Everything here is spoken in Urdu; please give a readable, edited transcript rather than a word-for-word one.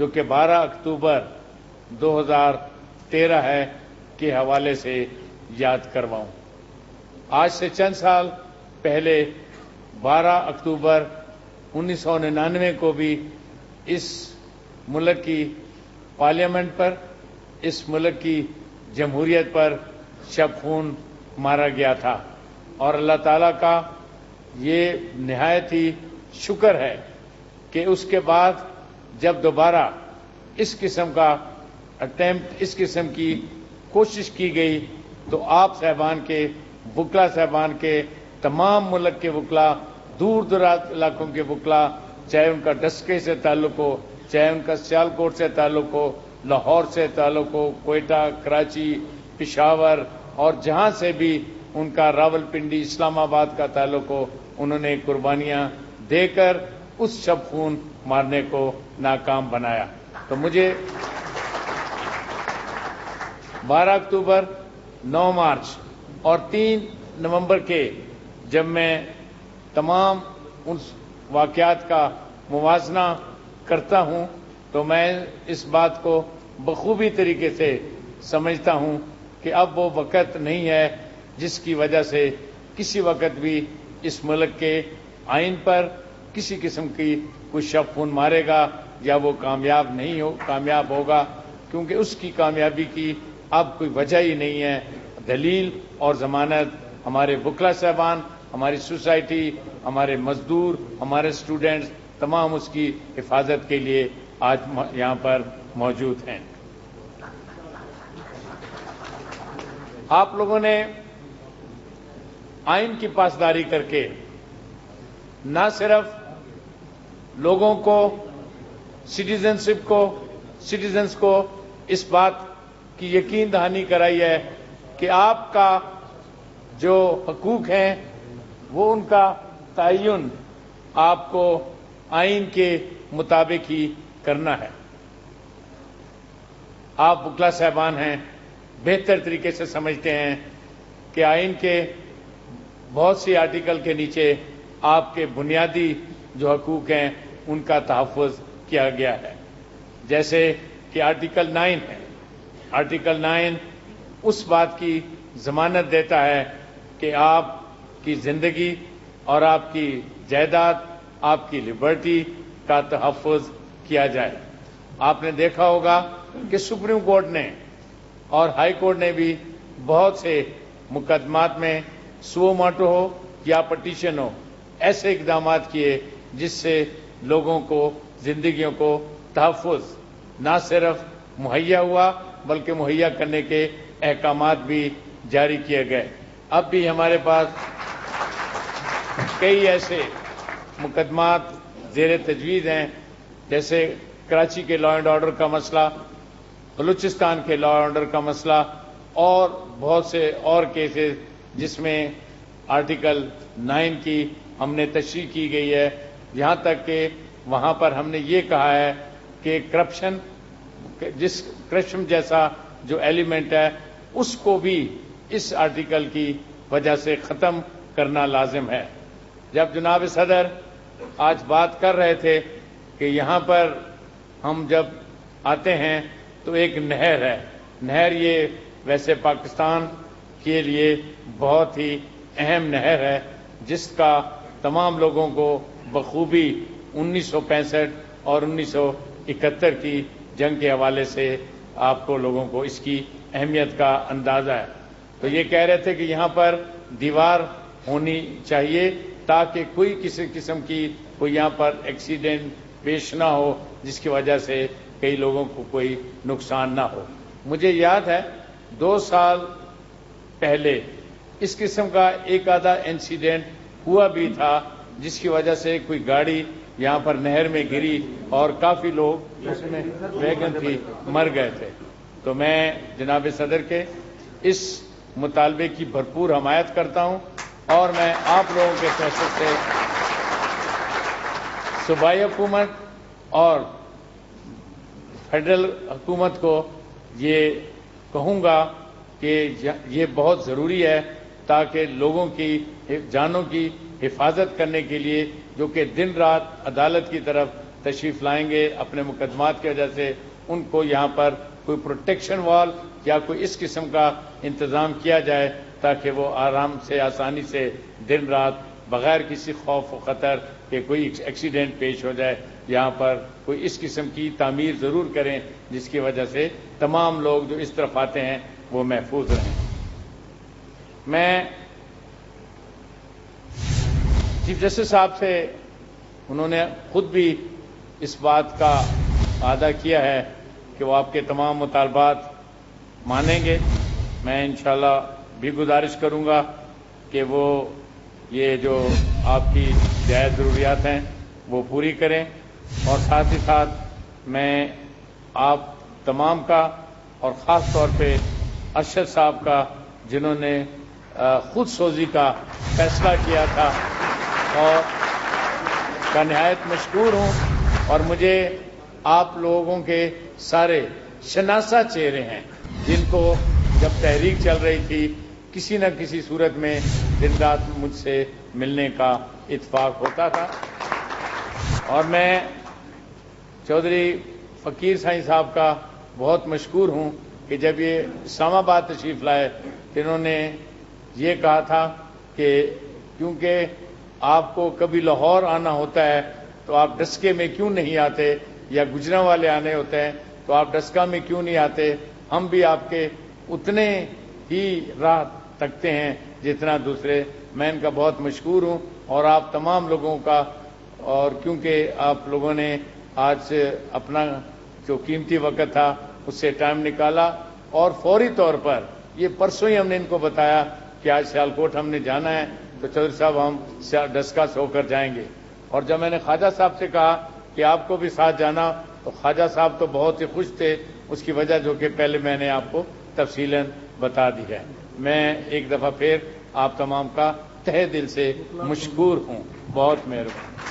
جو کہ 12 اکتوبر 2013 ہے کے حوالے سے یاد کرواؤں۔ آج سے چند سال پہلے 12 اکتوبر 1999 کو بھی اس ملک کی پارلیمنٹ پر، اس ملک کی جمہوریت پر شب خون مارا گیا تھا، اور اللہ تعالیٰ کا یہ نہایت ہی شکر ہے کہ اس کے بعد جب دوبارہ اس قسم کا اٹیمپٹ، اس قسم کی کوشش کی گئی تو آپ صاحبان کے، وکلا صاحبان کے، تمام ملک کے وکلا، دور دراز علاقوں کے وکلا، چاہے ان کا ڈسکے سے تعلق ہو، چاہے ان کا سیالکوٹ سے تعلق ہو، لاہور سے تعلق ہو، کوئٹہ، کراچی، پشاور اور جہاں سے بھی ان کا راول پنڈی، اسلام آباد کا تعلق ہو، انہوں نے قربانیاں دے کر اس شب خون مارنے کو ناکام بنایا۔ تو مجھے 12 اکتوبر، 9 مارچ اور 3 نومبر کے جب میں تمام ان واقعات کا موازنہ کرتا ہوں تو میں اس بات کو بخوبی طریقے سے سمجھتا ہوں کہ اب وہ وقت نہیں ہے جس کی وجہ سے کسی وقت بھی اس ملک کے آئین پر کسی قسم کی کوئی شب خون مارے گا یا وہ کامیاب ہوگا، کیونکہ اس کی کامیابی کی اب کوئی وجہ ہی نہیں ہے۔ دلیل اور ضمانت ہمارے وکلا صاحبان، ہماری سوسائٹی، ہمارے مزدور، ہمارے اسٹوڈنٹس تمام اس کی حفاظت کے لیے آج یہاں پر موجود ہیں۔ آپ لوگوں نے آئین کی پاسداری کر کے نہ صرف لوگوں کو، سٹیزنز کو اس بات کی یقین دہانی کرائی ہے کہ آپ کا جو حقوق ہیں وہ ان کا تعین آپ کو آئین کے مطابق ہی کرنا ہے۔ آپ وکلا صاحبان ہیں، بہتر طریقے سے سمجھتے ہیں کہ آئین کے بہت سی آرٹیکل کے نیچے آپ کے بنیادی جو حقوق ہیں ان کا تحفظ کیا گیا ہے، جیسے کہ آرٹیکل 9 ہے۔ آرٹیکل 9 اس بات کی ضمانت دیتا ہے کہ آپ کی زندگی اور آپ کی جائیداد، آپ کی لبرٹی کا تحفظ کیا جائے۔ آپ نے دیکھا ہوگا کہ سپریم کورٹ نے اور ہائی کورٹ نے بھی بہت سے مقدمات میں سو موٹو ہو یا پٹیشن ہو ایسے اقدامات کیے جس سے لوگوں کو، زندگیوں کو تحفظ نہ صرف مہیا ہوا بلکہ مہیا کرنے کے احکامات بھی جاری کیے گئے۔ اب بھی ہمارے پاس کئی ایسے مقدمات زیر تجویز ہیں، جیسے کراچی کے لا اینڈ آرڈر کا مسئلہ، بلوچستان کے لا اینڈ آرڈر کا مسئلہ اور بہت سے اور کیسز جس میں آرٹیکل 9 کی ہم نے تشریح کی گئی ہے، یہاں تک کہ وہاں پر ہم نے یہ کہا ہے کہ کرپشن جیسا جو ایلیمنٹ ہے اس کو بھی اس آرٹیکل کی وجہ سے ختم کرنا لازم ہے۔ جب جناب صدر آج بات کر رہے تھے کہ یہاں پر ہم جب آتے ہیں تو ایک نہر ہے، نہر یہ ویسے پاکستان کے لیے بہت ہی اہم نہر ہے جس کا تمام لوگوں کو بخوبی 1965 اور 1971 کی جنگ کے حوالے سے آپ کو لوگوں کو اس کی اہمیت کا اندازہ ہے۔ تو یہ کہہ رہے تھے کہ یہاں پر دیوار ہونی چاہیے تاکہ کوئی کسی قسم کی کوئی یہاں پر ایکسیڈنٹ پیش نہ ہو جس کی وجہ سے کئی لوگوں کو کوئی نقصان نہ ہو۔ مجھے یاد ہے 2 سال پہلے اس قسم کا ایک آدھا انسیڈنٹ ہوا بھی تھا جس کی وجہ سے کوئی گاڑی یہاں پر نہر میں گری اور کافی لوگ اس میں ویگن تھی مر گئے تھے۔ تو میں جناب صدر کے اس مطالبے کی بھرپور حمایت کرتا ہوں اور میں آپ لوگوں کے فیصلے سے صوبائی حکومت اور فیڈرل حکومت کو یہ کہوں گا کہ یہ بہت ضروری ہے تاکہ لوگوں کی جانوں کی حفاظت کرنے کے لیے جو کہ دن رات عدالت کی طرف تشریف لائیں گے اپنے مقدمات کی وجہ سے، ان کو یہاں پر کوئی پروٹیکشن وال یا کوئی اس قسم کا انتظام کیا جائے تاکہ وہ آرام سے آسانی سے دن رات بغیر کسی خوف و خطر کہ کوئی ایکسیڈنٹ پیش ہو جائے یہاں پر کوئی اس قسم کی تعمیر ضرور کریں جس کی وجہ سے تمام لوگ جو اس طرف آتے ہیں وہ محفوظ رہیں۔ میں چیف جسٹس صاحب سے انہوں نے خود بھی اس بات کا وعدہ کیا ہے کہ وہ آپ کے تمام مطالبات مانیں گے۔ میں انشاءاللہ بھی گزارش کروں گا کہ وہ یہ جو آپ کی جائز ضروریات ہیں وہ پوری کریں، اور ساتھ ہی ساتھ میں آپ تمام کا اور خاص طور پہ ارشد صاحب کا جنہوں نے خود سوزی کا فیصلہ کیا تھا اور کا نہایت مشکور ہوں، اور مجھے آپ لوگوں کے سارے شناسہ چہرے ہیں جن کو جب تحریک چل رہی تھی کسی نہ کسی صورت میں دن رات مجھ سے ملنے کا اتفاق ہوتا تھا، اور میں چودھری فقیر سائیں صاحب کا بہت مشکور ہوں کہ جب یہ اسلام آباد تشریف لائے کہ انہوں نے یہ کہا تھا کہ کیونکہ آپ کو کبھی لاہور آنا ہوتا ہے تو آپ ڈسکے میں کیوں نہیں آتے، یا گجراں والے آنے ہوتے ہیں تو آپ ڈسکا میں کیوں نہیں آتے، ہم بھی آپ کے اتنے ہی راہ تکتے ہیں جتنا دوسرے۔ میں ان کا بہت مشکور ہوں، اور آپ تمام لوگوں کا، اور کیونکہ آپ لوگوں نے آج سے اپنا جو قیمتی وقت تھا اس سے ٹائم نکالا، اور فوری طور پر یہ پرسوں ہی ہم نے ان کو بتایا کہ آج سیالکوٹ ہم نے جانا ہے تو چودھری صاحب ہم ڈسکا سے ہو کر جائیں گے۔ اور جب میں نے خواجہ صاحب سے کہا کہ آپ کو بھی ساتھ جانا تو خواجہ صاحب تو بہت ہی خوش تھے، اس کی وجہ جو کہ پہلے میں نے آپ کو تفصیلاً بتا دی ہے۔ میں ایک دفعہ پھر آپ تمام کا تہہ دل سے مشکور ہوں، بہت مہربانی۔